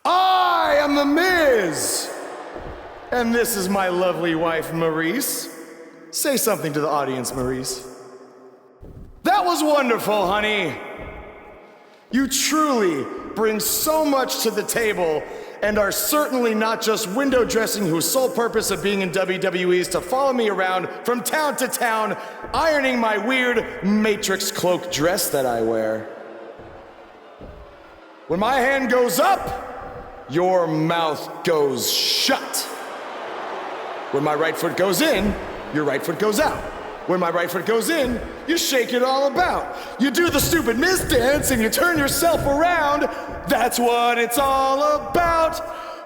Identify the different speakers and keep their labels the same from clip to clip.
Speaker 1: I am The Miz! And this is my lovely wife, Maurice. Say something to the audience, Maurice. That was wonderful, honey. You truly bring so much to the table and are certainly not just window dressing whose sole purpose of being in WWE is to follow me around from town to town, ironing my weird Matrix cloak dress that I wear. When my hand goes up, your mouth goes shut. When my right foot goes in, your right foot goes out. When my right foot goes in, you shake it all about. You do the stupid Miz dance and you turn yourself around. That's what it's all about.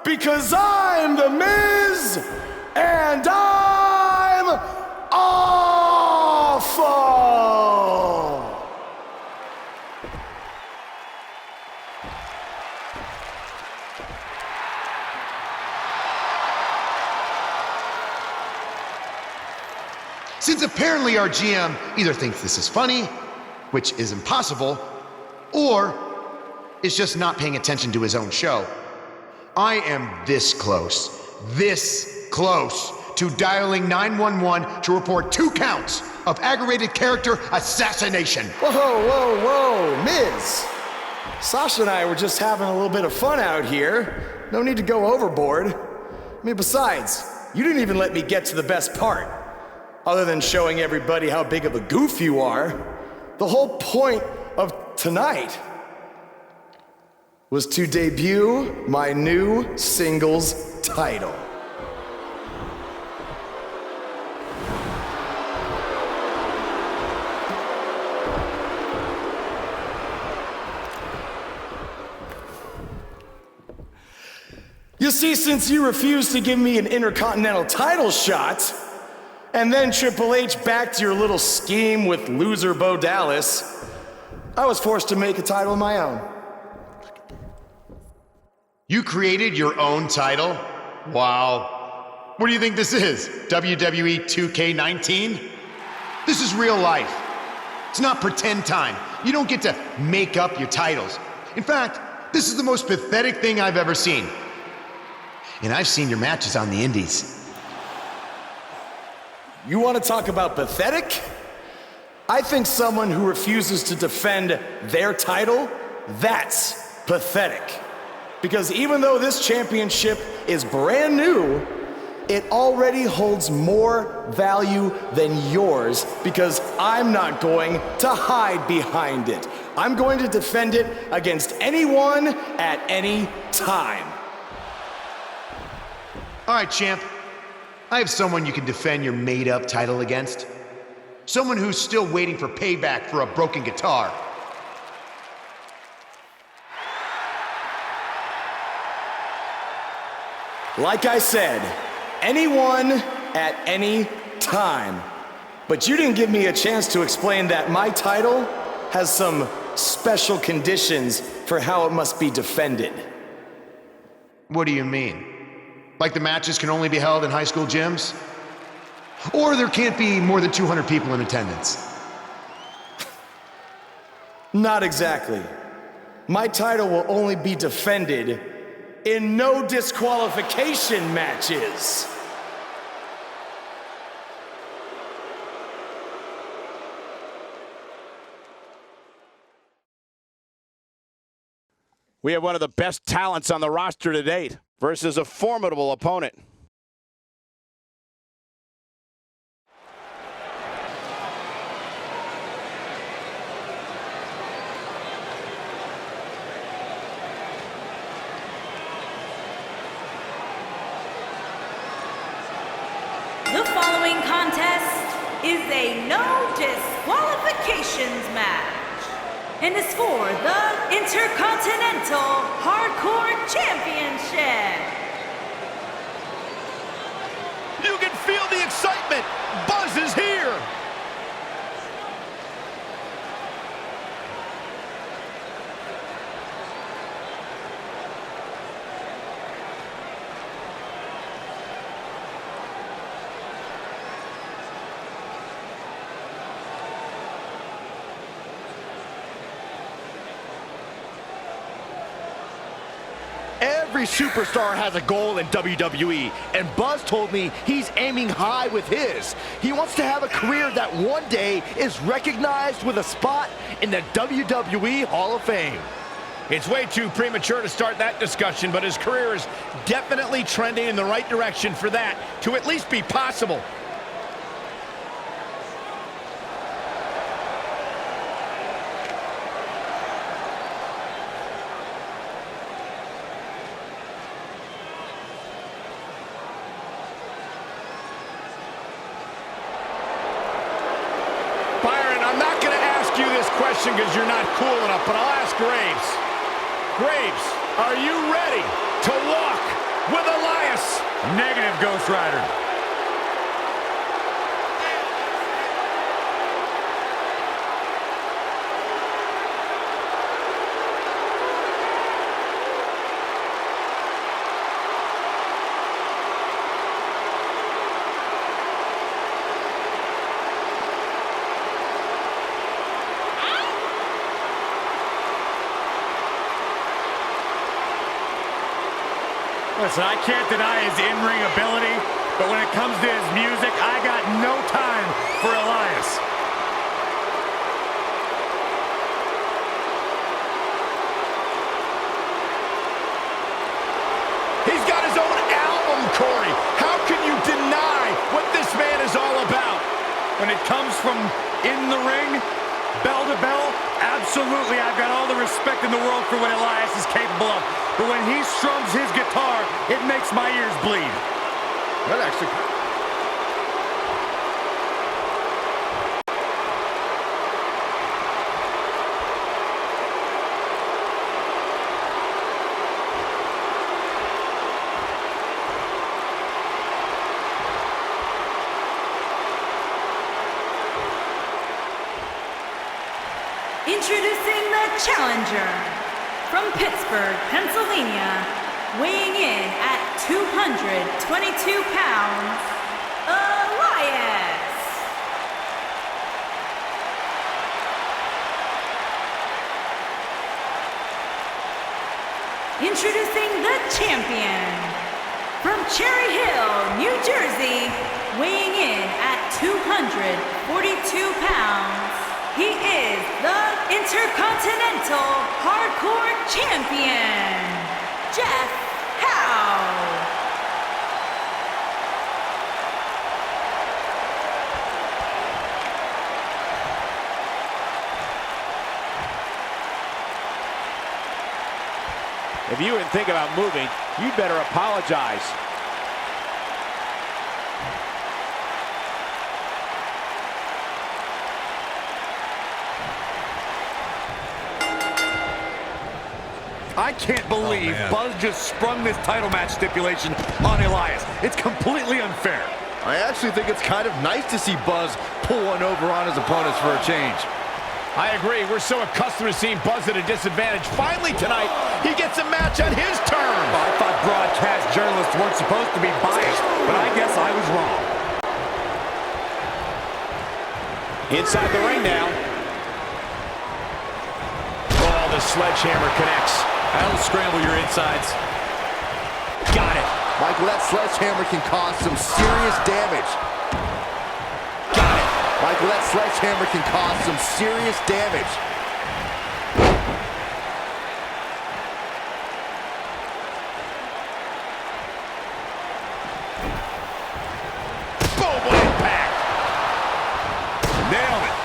Speaker 1: Because I'm The Miz, and I'm awful.
Speaker 2: Since apparently our GM either thinks this is funny, which is impossible, or is just not paying attention to his own show, I am this close to dialing 911 to report 2 counts of aggravated character assassination.
Speaker 1: Whoa, Miz. Sasha and I were just having a little bit of fun out here. No need to go overboard. I mean, besides, you didn't even let me get to the best part. Other than showing everybody how big of a goof you are, the whole point of tonight was to debut my new singles title. You see, since you refused to give me an Intercontinental title shot, and then Triple H backed your little scheme with loser Bo Dallas, I was forced to make a title of my own.
Speaker 2: You created your own title? Wow. What do you think this is? WWE 2K19? This is real life. It's not pretend time. You don't get to make up your titles. In fact, this is the most pathetic thing I've ever seen. And I've seen your matches on the indies.
Speaker 1: You want to talk about pathetic? I think someone who refuses to defend their title, that's pathetic. Because even though this championship is brand new, it already holds more value than yours because I'm not going to hide behind it. I'm going to defend it against anyone at any time.
Speaker 2: All right, champ. I have someone you can defend your made-up title against. Someone who's still waiting for payback for a broken guitar.
Speaker 1: Like I said, anyone at any time. But you didn't give me a chance to explain that my title has some special conditions for how it must be defended.
Speaker 2: What do you mean? Like the matches can only be held in high school gyms? Or there can't be more than 200 people in attendance?
Speaker 1: Not exactly. My title will only be defended in no disqualification matches.
Speaker 3: We have one of the best talents on the roster to date versus a formidable opponent.
Speaker 4: The following contest is a no disqualifications match and is for the Intercontinental Hardcore Championship.
Speaker 3: You can feel the excitement. Buzz is here.
Speaker 5: Every superstar has a goal in WWE, and Buzz told me he's aiming high with his. He wants to have a career that one day is recognized with a spot in the WWE Hall of Fame.
Speaker 3: It's way too premature to start that discussion, but his career is definitely trending in the right direction for that to at least be possible. I'm not going to ask you this question because you're not cool enough, but I'll ask Graves. Graves, are you ready to walk with Elias?
Speaker 6: Negative, Ghost Rider. Listen, I can't deny his in-ring ability, but when it comes to his music, I got no time for Elias.
Speaker 3: He's got his own album, Corey. How can you deny what this man is all about?
Speaker 6: When it comes from in the ring, bell to bell, absolutely, I've got all the respect in the world for what Elias is capable of. But when he strums his guitar, it makes my ears bleed.
Speaker 5: That actually...
Speaker 4: Introducing the challenger from Pittsburgh, Pennsylvania, weighing in at 222 pounds, Elias. Introducing the champion from Cherry Hill, New Jersey, weighing in at 242 pounds. He is the Intercontinental Hardcore Champion, Jeff Howe.
Speaker 3: If you even think about moving, you'd better apologize.
Speaker 6: I can't believe Buzz just sprung this title match stipulation on Elias. It's completely unfair.
Speaker 5: I actually think it's kind of nice to see Buzz pull one over on his opponents for a change.
Speaker 3: I agree. We're so accustomed to seeing Buzz at a disadvantage. Finally tonight, he gets a match on his terms.
Speaker 6: I thought broadcast journalists weren't supposed to be biased, but I guess I was wrong.
Speaker 3: Inside the ring now. Oh, the sledgehammer connects.
Speaker 6: That'll scramble your insides.
Speaker 3: Got it.
Speaker 5: Michael, that sledgehammer can cause some serious damage.
Speaker 3: Got it.
Speaker 5: Michael, that sledgehammer can cause some serious damage.
Speaker 3: Boom, what impact.
Speaker 6: Nailed it.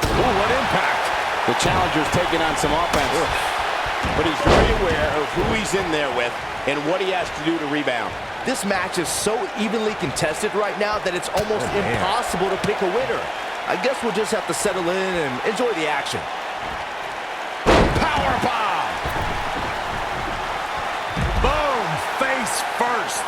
Speaker 6: Oh, what impact.
Speaker 3: The challenger's taking on some offense. But he's very aware of who he's in there with and what he has to do to rebound.
Speaker 5: This match is so evenly contested right now that it's almost impossible to pick a winner. I guess we'll just have to settle in and enjoy the action.
Speaker 3: Power bomb!
Speaker 6: Boom, face first.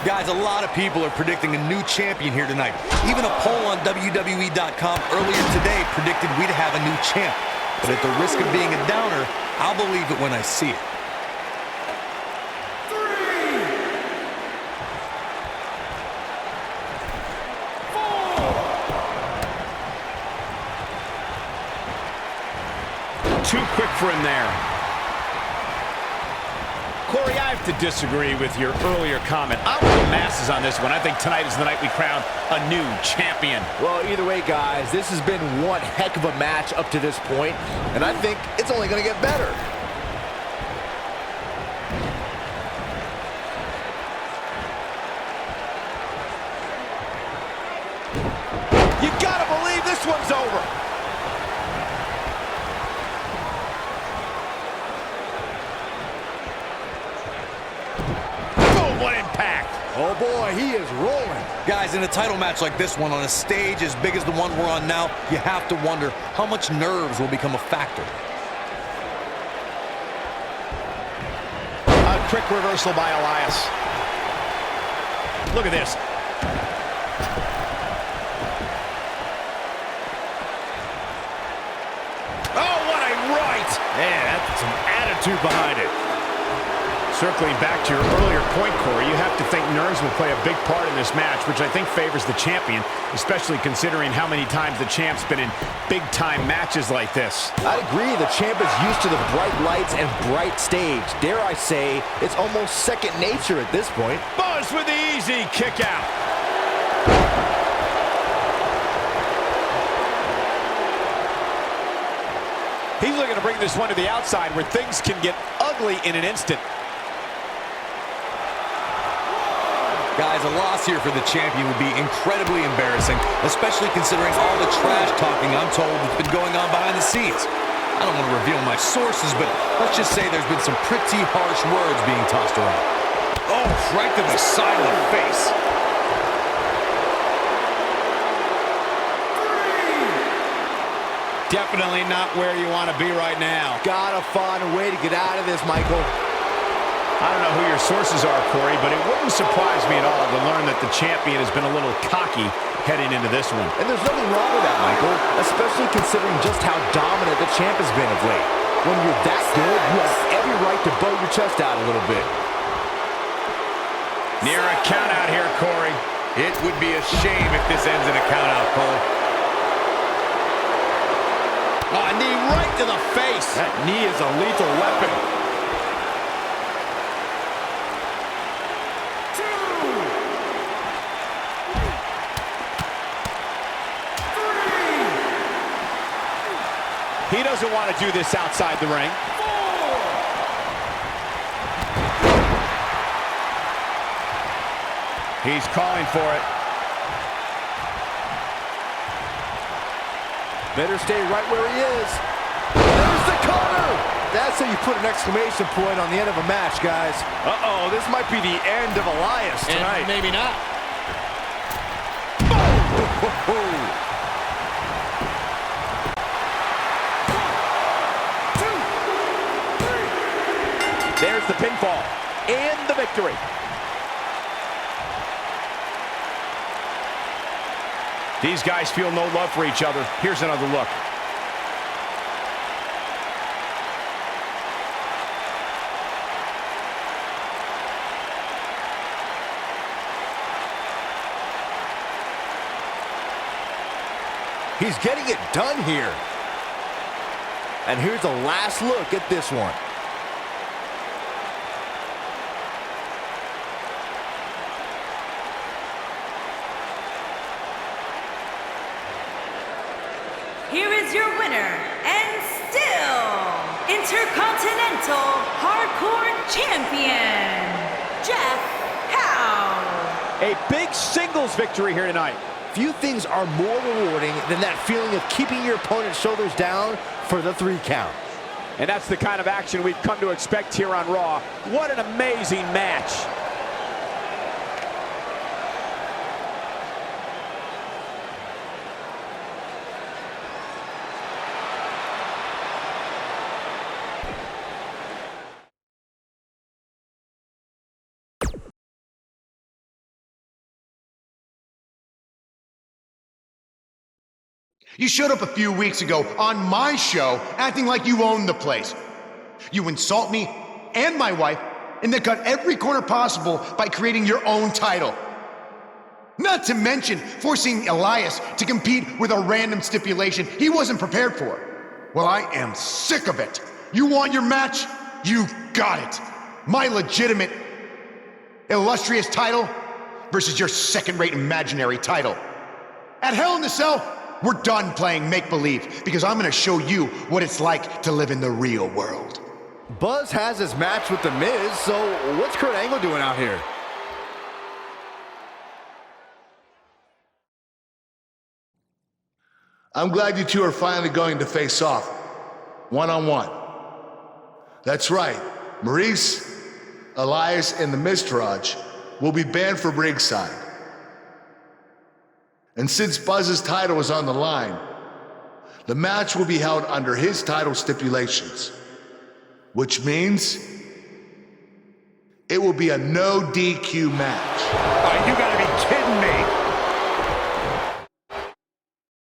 Speaker 6: Guys, a lot of people are predicting a new champion here tonight. Even a poll on WWE.com earlier today predicted we'd have a new champ. But at the risk of being a downer, I'll believe it when I see it.
Speaker 3: too quick for him there. Corey, I have to disagree with your earlier comment. I'm with the masses on this one. I think tonight is the night we crown a new champion.
Speaker 5: Well, either way, guys, this has been one heck of a match up to this point, and I think it's only going to get better. You gotta believe this one's over.
Speaker 3: Boom, what impact.
Speaker 5: Oh boy, he is rolling.
Speaker 6: Guys, in a title match like this one, on a stage as big as the one we're on now, you have to wonder how much nerves will become a factor.
Speaker 3: A quick reversal by Elias. Look at this. Oh, what a right! Man, that's some attitude behind it. Circling back to your earlier point, Corey, you have to think nerves will play a big part in this match, which I think favors the champion, especially considering how many times the champ's been in big-time matches like this.
Speaker 5: I agree, the champ is used to the bright lights and bright stage. Dare I say, it's almost second nature at this point.
Speaker 3: Buzz with the easy kick out. He's looking to bring this one to the outside where things can get ugly in an instant.
Speaker 6: Guys, a loss here for the champion would be incredibly embarrassing, especially considering all the trash talking I'm told has been going on behind the scenes. I don't want to reveal my sources, but let's just say there's been some pretty harsh words being tossed around.
Speaker 3: Oh, right to the side of the face. Definitely not where you want to be right now.
Speaker 5: Gotta find a way to get out of this, Michael.
Speaker 3: I don't know who your sources are, Corey, but it wouldn't surprise me at all to learn that the champion has been a little cocky heading into this one.
Speaker 5: And there's nothing wrong with that, Michael, especially considering just how dominant the champ has been of late. When you're that good, you have every right to bow your chest out a little bit.
Speaker 3: Near a count out here, Corey.
Speaker 6: It would be a shame if this ends in a count out, Cole.
Speaker 3: Oh, a knee right to the face.
Speaker 5: That knee is a lethal weapon.
Speaker 3: He doesn't want to do this outside the ring. He's calling for it.
Speaker 5: Better stay right where he is. There's the cover! That's how you put an exclamation point on the end of a match, guys. Uh-oh, this might be the end of Elias tonight.
Speaker 3: And maybe not.
Speaker 5: Oh!
Speaker 3: There's the pinfall and the victory. These guys feel no love for each other. Here's another look.
Speaker 5: He's getting it done here. And here's a last look at this one.
Speaker 4: Here is your winner, and still Intercontinental Hardcore Champion, Jeff Howe.
Speaker 3: A big singles victory here tonight.
Speaker 5: Few things are more rewarding than that feeling of keeping your opponent's shoulders down for the 3 count.
Speaker 3: And that's the kind of action we've come to expect here on Raw. What an amazing match.
Speaker 2: You showed up a few weeks ago on my show acting like you owned the place. You insult me and my wife and then cut every corner possible by creating your own title. Not to mention forcing Elias to compete with a random stipulation he wasn't prepared for. Well, I am sick of it. You want your match? You got it. My legitimate, illustrious title versus your second-rate imaginary title. At Hell in the Cell, we're done playing make-believe because I'm gonna show you what it's like to live in the real world.
Speaker 5: Buzz has his match with The Miz, so what's Kurt Angle doing out here?
Speaker 7: I'm glad you two are finally going to face off, one-on-one. That's right, Maurice, Elias, and the Miztourage will be banned from ringside. And since Buzz's title is on the line, the match will be held under his title stipulations, which means it will be a no DQ match.
Speaker 3: You gotta be kidding me.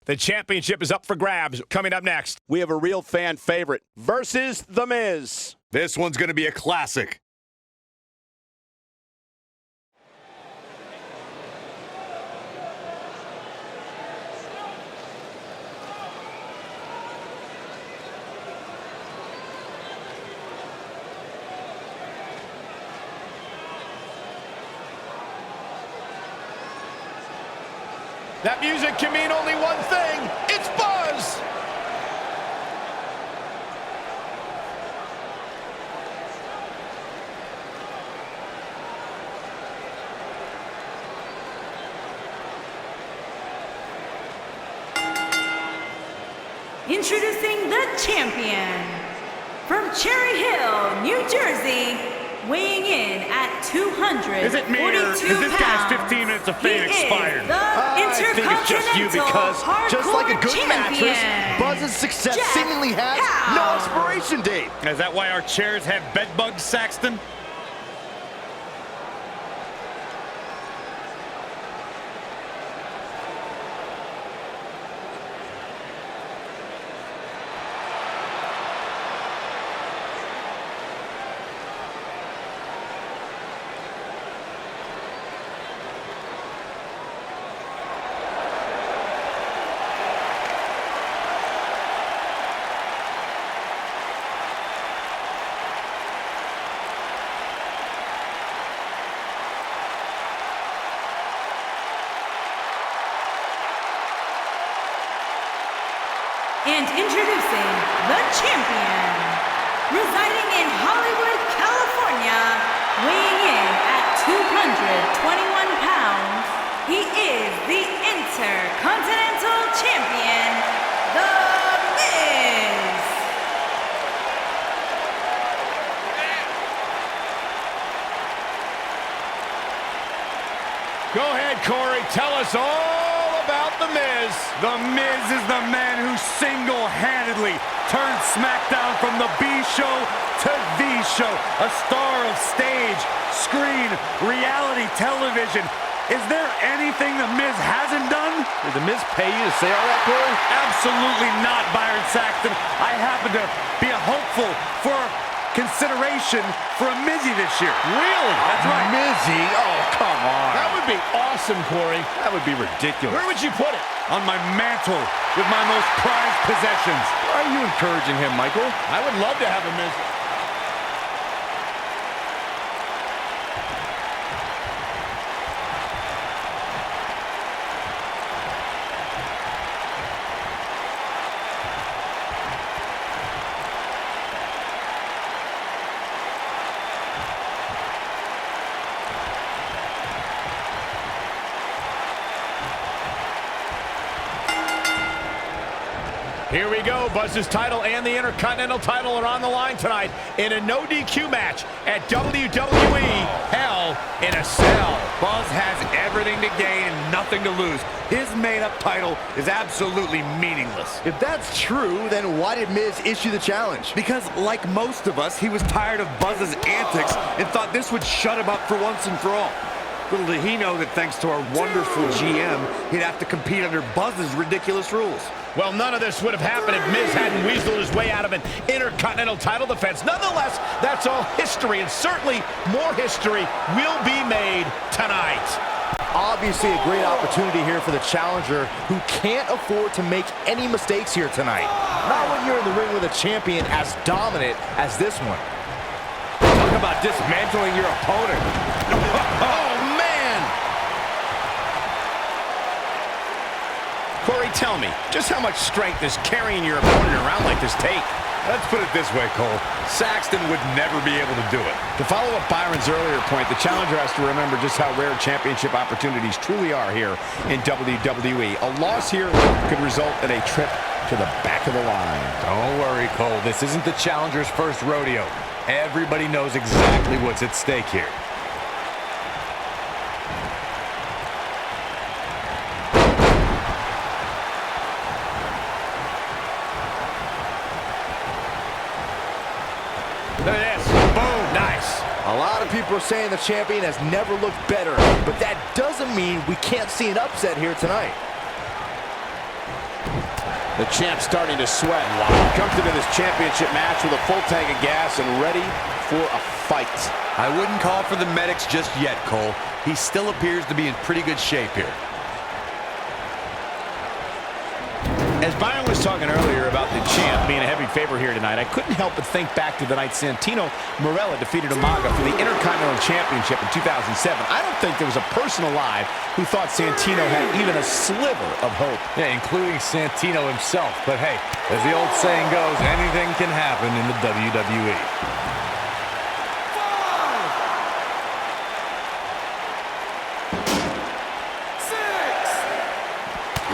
Speaker 3: The championship is up for grabs. Coming up next, we have a real fan favorite versus The Miz.
Speaker 6: This one's going to be a classic.
Speaker 3: That music can mean only one thing. It's Buzz!
Speaker 4: Introducing the champion from Cherry Hill, New Jersey, weighing in at 242
Speaker 3: Is it me, or is this guy's 15 minutes of fame expired?
Speaker 4: I
Speaker 5: I think it's just you because, just like a good mattress, Buzz's success
Speaker 4: Jeff
Speaker 5: seemingly has no expiration date.
Speaker 3: Is that why our chairs have bed bugs, Saxton?
Speaker 4: And introducing the champion, residing in Hollywood, California, weighing in at 221 pounds, he is the Intercontinental Champion, The Miz.
Speaker 3: Go ahead, Corey. Tell us all about The Miz. The Miz is the man who single-handedly turned SmackDown from the B show to the show. A star of stage, screen, reality television. Is there anything The Miz hasn't done?
Speaker 5: Did The Miz pay you to say all that, Corey?
Speaker 3: Absolutely not, Byron Saxton. I happen to be a hopeful for consideration for a Mizzy this year.
Speaker 5: Really?
Speaker 3: That's right.
Speaker 5: Mizzy? Oh, come on.
Speaker 3: That would be awesome, Corey.
Speaker 5: That would be ridiculous.
Speaker 3: Where would you put it? On my mantle with my most prized possessions.
Speaker 5: Why are you encouraging him, Michael?
Speaker 3: I would love to have a Miz. Here we go. Buzz's title and the Intercontinental title are on the line tonight in a no DQ match at WWE Hell in a Cell. Buzz has everything to gain and nothing to lose. His made-up title is absolutely meaningless.
Speaker 5: If that's true, then why did Miz issue the challenge?
Speaker 6: Because, like most of us, he was tired of Buzz's antics and thought this would shut him up for once and for all. Little did he know that thanks to our wonderful GM, he'd have to compete under Buzz's ridiculous rules.
Speaker 3: Well, none of this would have happened if Miz hadn't weaseled his way out of an Intercontinental title defense. Nonetheless, that's all history, and certainly more history will be made tonight.
Speaker 5: Obviously a great opportunity here for the challenger who can't afford to make any mistakes here tonight. Not when you're in the ring with a champion as dominant as this one.
Speaker 3: Talk about dismantling your opponent. Oh, man! Corey, tell me, just how much strength does carrying your opponent around like this take?
Speaker 8: Let's put it this way, Cole. Saxton would never be able to do it.
Speaker 3: To follow up Byron's earlier point, the challenger has to remember just how rare championship opportunities truly are here in WWE. A loss here could result in a trip to the back of the line.
Speaker 8: Don't worry, Cole. This isn't the challenger's first rodeo. Everybody knows exactly what's at stake here.
Speaker 3: Look at this. Boom. Nice.
Speaker 5: A lot of people are saying the champion has never looked better, but that doesn't mean we can't see an upset here tonight.
Speaker 3: The champ's starting to sweat. Comes into this championship match with a full tank of gas and ready for a fight.
Speaker 6: I wouldn't call for the medics just yet, Cole. He still appears to be in pretty good shape here.
Speaker 3: As Byron was talking earlier about the champ being a heavy favorite here tonight, I couldn't help but think back to the night Santino Marella defeated Umaga for the Intercontinental Championship in 2007. I don't think there was a person alive who thought Santino had even a sliver of hope.
Speaker 8: Yeah, including Santino himself. But hey, as the old saying goes, anything can happen in the WWE.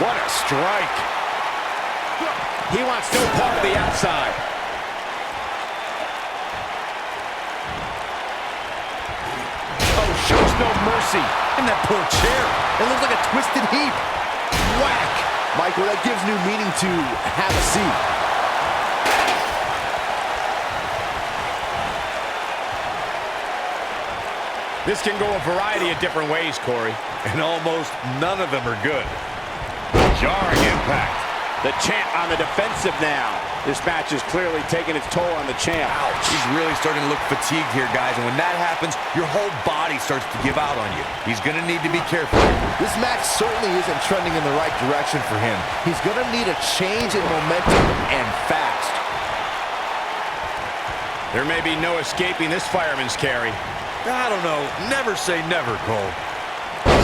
Speaker 3: What a strike. He wants no part of the outside. Oh, shows no mercy.
Speaker 6: And that poor chair. It looks like a twisted heap.
Speaker 3: Whack.
Speaker 5: Michael, that gives new meaning to have a seat.
Speaker 3: This can go a variety of different ways, Corey.
Speaker 8: And almost none of them are good. Jarring impact.
Speaker 3: The champ on the defensive now. This match is clearly taking its toll on the champ.
Speaker 6: Ouch. He's really starting to look fatigued here, guys. And when that happens, your whole body starts to give out on you. He's going to need to be careful.
Speaker 5: This match certainly isn't trending in the right direction for him. He's going to need a change in momentum and fast.
Speaker 3: There may be no escaping this fireman's carry.
Speaker 8: I don't know. Never say never, Cole.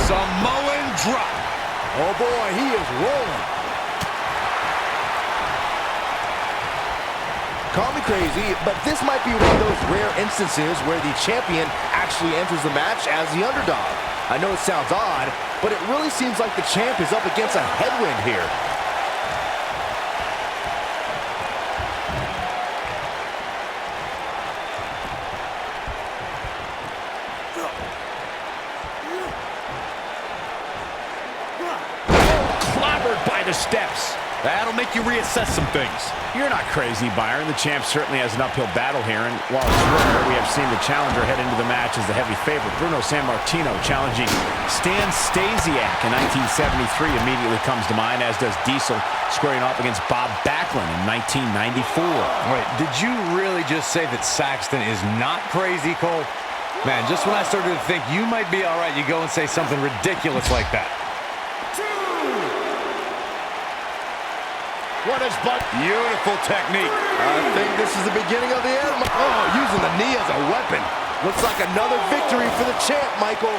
Speaker 8: Samoan drop.
Speaker 5: Oh boy, he is rolling. Call me crazy, but this might be one of those rare instances where the champion actually enters the match as the underdog. I know it sounds odd, but it really seems like the champ is up against a headwind here.
Speaker 3: Clobbered by the steps.
Speaker 8: That'll make you reassess some things.
Speaker 3: You're not crazy, Byron. The champ certainly has an uphill battle here, and while it's rare, we have seen the challenger head into the match as the heavy favorite. Bruno Sammartino challenging Stan Stasiak in 1973 immediately comes to mind, as does Diesel squaring off against Bob Backlund in 1994.
Speaker 8: Wait, did you really just say that Saxton is not crazy, Cole? Man, just when I started to think you might be all right, you go and say something ridiculous like that.
Speaker 3: What is but
Speaker 8: Beautiful technique.
Speaker 5: I think this is the beginning of the end. Oh, using the knee as a weapon. Looks like another victory for the champ, Michael.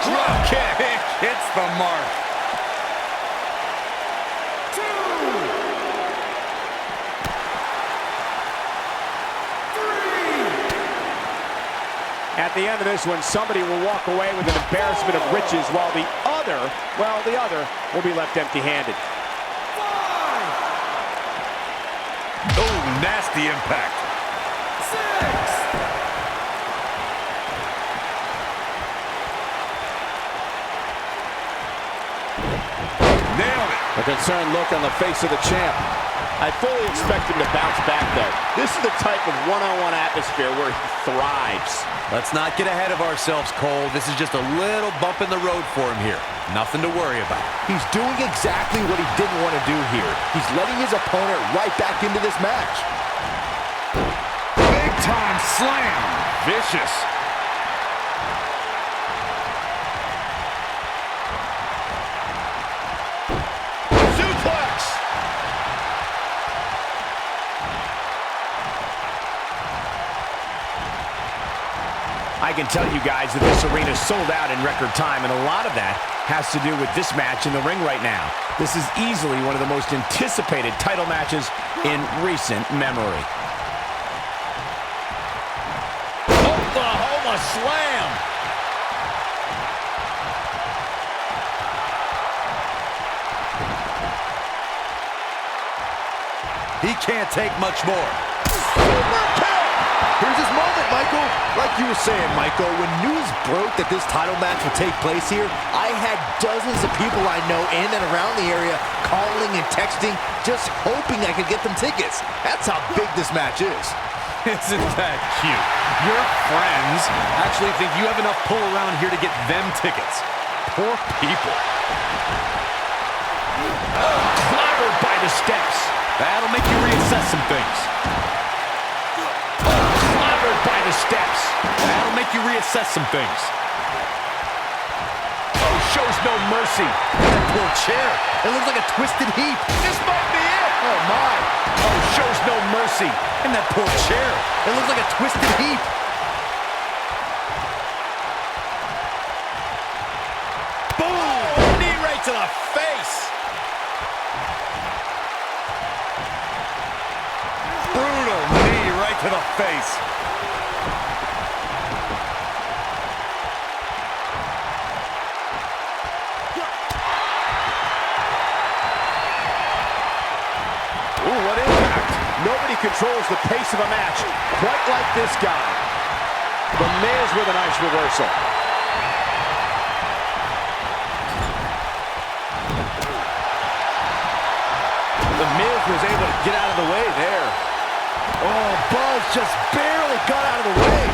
Speaker 8: Drop kick hits the mark.
Speaker 3: At the end of this one, somebody will walk away with an embarrassment of riches, while the other will be left empty-handed.
Speaker 8: Oh, nasty impact. 6. Nailed it.
Speaker 3: A concerned look on the face of the champ. I fully expect him to bounce back, though. This is the type of one-on-one atmosphere where he thrives.
Speaker 6: Let's not get ahead of ourselves, Cole. This is just a little bump in the road for him here. Nothing to worry about.
Speaker 5: He's doing exactly what he didn't want to do here. He's letting his opponent right back into this match.
Speaker 3: Big time slam. Vicious. I can tell you guys that this arena is sold out in record time, and a lot of that has to do with this match in the ring right now. This is easily one of the most anticipated title matches in recent memory.
Speaker 5: Oklahoma slam!
Speaker 6: He can't take much more.
Speaker 5: Super kick! Here's his moment, Michael. Like you were saying, Michael, when news broke that this title match would take place here, I had dozens of people I know in and around the area calling and texting, just hoping I could get them tickets. That's how big this match is.
Speaker 8: Isn't that cute? Your friends actually think you have enough pull around here to get them tickets. Poor people.
Speaker 3: Clobbered by the steps.
Speaker 8: That'll make you reassess some things.
Speaker 3: By the steps.
Speaker 8: That'll make you reassess some things.
Speaker 3: Oh, shows no mercy.
Speaker 5: That poor chair. It looks like a twisted heap.
Speaker 3: This might be it.
Speaker 5: Oh, my.
Speaker 3: Oh, shows no mercy.
Speaker 5: And that poor chair. It looks like a twisted heap.
Speaker 3: Boom! Knee right to the face.
Speaker 8: Brutal knee right to the face.
Speaker 3: Ooh, what impact. Nobody controls the pace of a match quite like this guy. The Miz with a nice reversal. The Miz was able to get out of the way there.
Speaker 5: Oh, Buzz just barely got out of the way.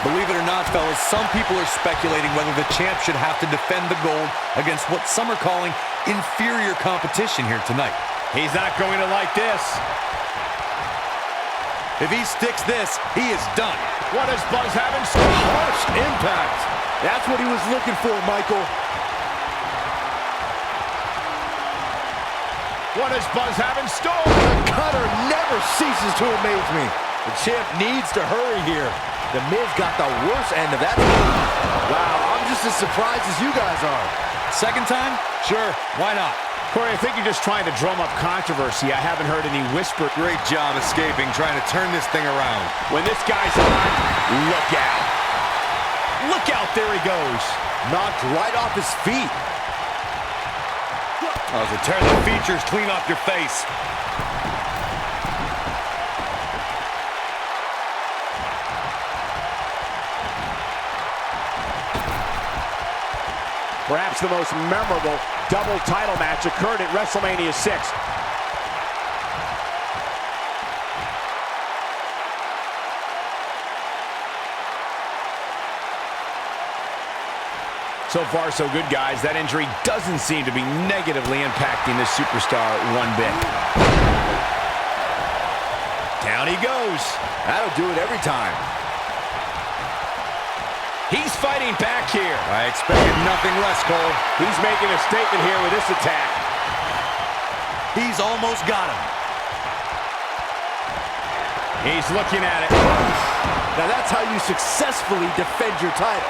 Speaker 6: Believe it or not, fellas, some people are speculating whether the champ should have to defend the gold against what some are calling inferior competition here tonight.
Speaker 3: He's not going to like this.
Speaker 6: If he sticks this, he is done.
Speaker 3: What does Buzz have in store?
Speaker 5: Harsh impact. That's what he was looking for, Michael.
Speaker 3: What does Buzz have in store?
Speaker 5: The cutter never ceases to amaze me. The champ needs to hurry here. The Miz got the worst end of that. Wow, I'm just as surprised as you guys are.
Speaker 6: Second time? Sure, why not?
Speaker 3: Corey, I think you're just trying to drum up controversy. I haven't heard any whisper.
Speaker 6: Great job escaping, trying to turn this thing around.
Speaker 3: When this guy's on, look out. Look out, there he goes.
Speaker 5: Knocked right off his feet.
Speaker 8: Oh, so tear the features clean off your face.
Speaker 3: Perhaps the most memorable double title match occurred at WrestleMania 6. So far, so good, guys. That injury doesn't seem to be negatively impacting this superstar one bit. Down he goes.
Speaker 5: That'll do it every time.
Speaker 3: He's fighting back here.
Speaker 6: I expected nothing less, Cole.
Speaker 3: He's making a statement here with this attack.
Speaker 6: He's almost got him.
Speaker 3: He's looking at it.
Speaker 5: Now that's how you successfully defend your title.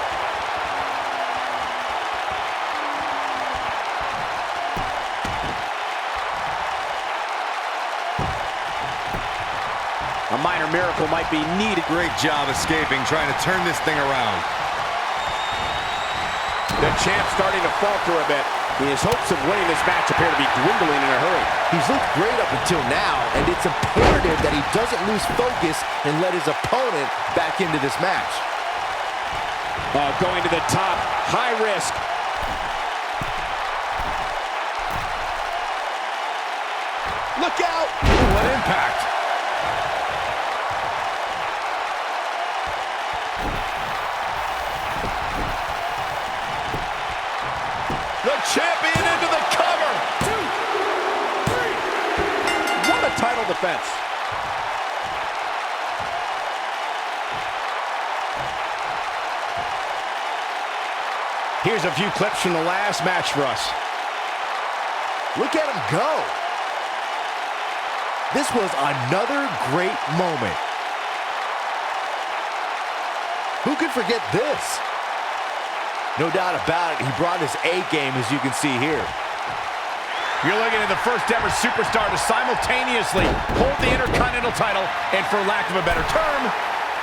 Speaker 3: A minor miracle might be needed.
Speaker 6: Great job escaping, trying to turn this thing around.
Speaker 3: The champ's starting to falter a bit. His hopes of winning this match appear to be dwindling in a hurry.
Speaker 5: He's looked great up until now, and it's imperative that he doesn't lose focus and let his opponent back into this match.
Speaker 3: Going to the top, high risk.
Speaker 5: out.
Speaker 3: Ooh, what impact.
Speaker 5: The champion into the cover. 2, 3. What a title defense.
Speaker 3: Here's a few clips from the last match for us.
Speaker 5: Look at him go. This was another great moment. Who could forget this? No doubt about it, he brought his A game, as you can see here.
Speaker 3: You're looking at the first ever superstar to simultaneously hold the Intercontinental title and, for lack of a better term,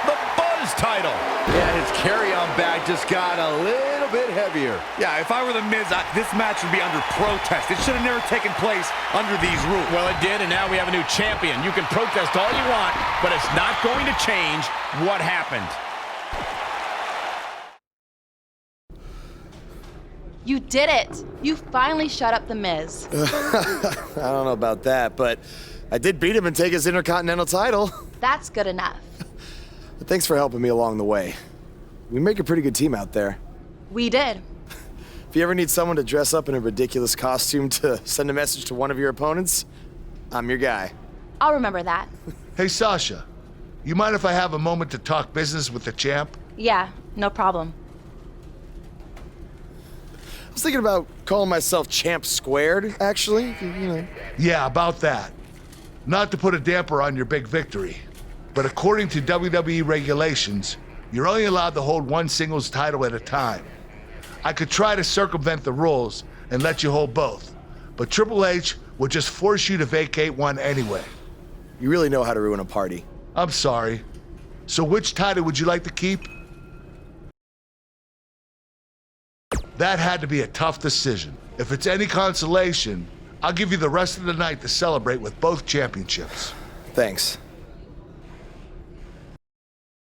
Speaker 3: the Buzz title.
Speaker 5: Yeah, his carry-on bag just got a little bit heavier.
Speaker 6: Yeah, if I were The Miz, this match would be under protest. It should have never taken place under these rules.
Speaker 3: Well, it did, and now we have a new champion. You can protest all you want, but it's not going to change what happened.
Speaker 9: You did it! You finally shut up The Miz.
Speaker 1: I don't know about that, but I did beat him and take his Intercontinental title.
Speaker 9: That's good enough.
Speaker 1: But thanks for helping me along the way. We make a pretty good team out there.
Speaker 9: We did.
Speaker 1: If you ever need someone to dress up in a ridiculous costume to send a message to one of your opponents, I'm your guy.
Speaker 9: I'll remember that.
Speaker 7: Hey, Sasha, you mind if I have a moment to talk business with the champ?
Speaker 9: Yeah, no problem.
Speaker 1: I was thinking about calling myself Champ Squared, actually, you know.
Speaker 7: Yeah, about that. Not to put a damper on your big victory, but according to WWE regulations, you're only allowed to hold one singles title at a time. I could try to circumvent the rules and let you hold both, but Triple H would just force you to vacate one anyway.
Speaker 1: You really know how to ruin a party.
Speaker 7: I'm sorry. So which title would you like to keep? That had to be a tough decision. If it's any consolation, I'll give you the rest of the night to celebrate with both championships.
Speaker 1: Thanks.